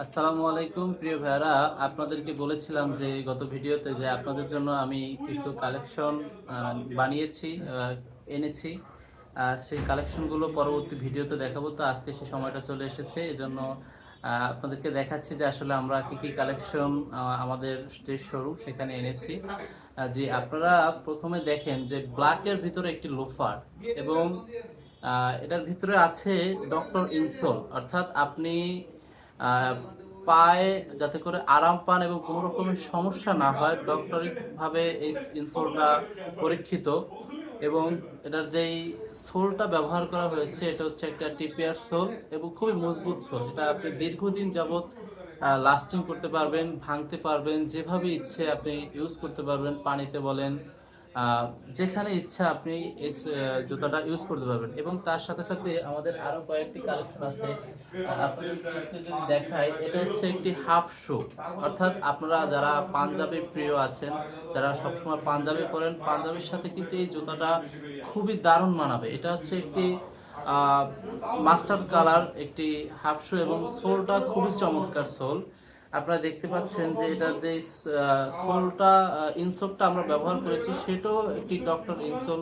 আসসালামু আলাইকুম প্রিয় ভাইয়ারা, আপনাদেরকে বলেছিলাম যে গত ভিডিওতে যে আপনাদের জন্য আমি কিছু কালেকশন বানিয়েছি, এনেছি। সেই কালেকশনগুলো পরবর্তী ভিডিওতে দেখাবো। তো আজকে সে সময়টা চলে এসেছে, এজন্য আপনাদেরকে দেখাচ্ছি যে আসলে আমরা কি কি কালেকশন আমাদের যে শোরুম সেখানে এনেছি। যে আপনারা প্রথমে দেখেন যে ব্ল্যাকের ভিতরে একটি লোফার এবং এটার ভিতরে আছে ডক্টর ইনসোল, অর্থাৎ আপনি পায়ে যাতে করে আরাম পান এবং কোনো রকমের সমস্যা না হয়, ডক্টরিক ভাবে এই ইনসোলটা পরীক্ষিত। এবং এটার যেই সোলটা ব্যবহার করা হয়েছে এটা হচ্ছে একটা টিপিআর সোল এবং খুবই মজবুত সোল। এটা আপনি দীর্ঘদিন যাবত লাস্টিং করতে পারবেন, ভাঙতে পারবেন, যেভাবে ইচ্ছে আপনি ইউজ করতে পারবেন। পানিতে বলেন, আহ, যেখানে ইচ্ছা আপনি এই জুতাটা ইউজ করতে পারবেন। এবং তার সাথে সাথে আমাদের আরো কয়েকটি কালেকশন আছে। আপনাদেরকে যদি দেখাই, এটা হচ্ছে একটি হাফ শু, অর্থাৎ আপনারা যারা পাঞ্জাবি প্রিয় আছেন, যারা সবসময় পাঞ্জাবি পরেন, পাঞ্জাবির সাথে কিন্তু এই জুতাটা খুবই দারুণ মানাবে। এটা হচ্ছে একটি মাস্টার্ড কালার একটি হাফ শু এবং সোলটা খুবই চমৎকার সোল। আপনারা দেখতে পাচ্ছেন যে এটার যে সোলটা, ইনসোলটা আমরা ব্যবহার করেছি সেটাও একটি ডক্টর ইনসোল।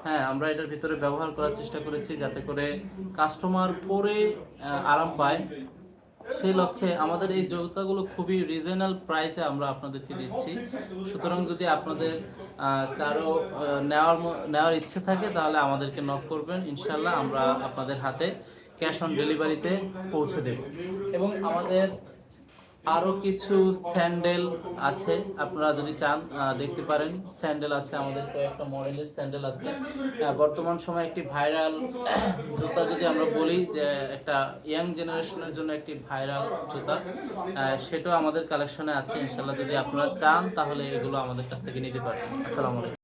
হ্যাঁ, আমরা এটার ভিতরে ব্যবহার করার চেষ্টা করেছি যাতে করে কাস্টমার পরে আরাম পায়। সেই লক্ষ্যে আমাদের এই জুতাগুলো খুবই রিজনেবল প্রাইসে আমরা আপনাদেরকে দিচ্ছি। সুতরাং যদি আপনাদের কারো নেওয়ার ইচ্ছে থাকে তাহলে আমাদেরকে নক করবেন, ইনশাল্লাহ আমরা আপনাদের হাতে ক্যাশ অন ডেলিভারিতে পৌঁছে দেব। এবং আমাদের আরো কিছু স্যান্ডেল আছে, আপনারা যদি চান দেখতে পারেন। স্যান্ডেল আছে, আমাদের কয়েকটা মডেলের স্যান্ডেল আছে। বর্তমান সময়ে একটি ভাইরাল জুতা যদি আমরা বলি যে একটা ইয়াং জেনারেশনের জন্য একটি ভাইরাল জুতা, সেটাও আমাদের কালেকশনে আছে। ইনশাল্লাহ যদি আপনারা চান তাহলে এগুলো আমাদের কাছ থেকে নিতে পারেন। আসসালামু আলাইকুম।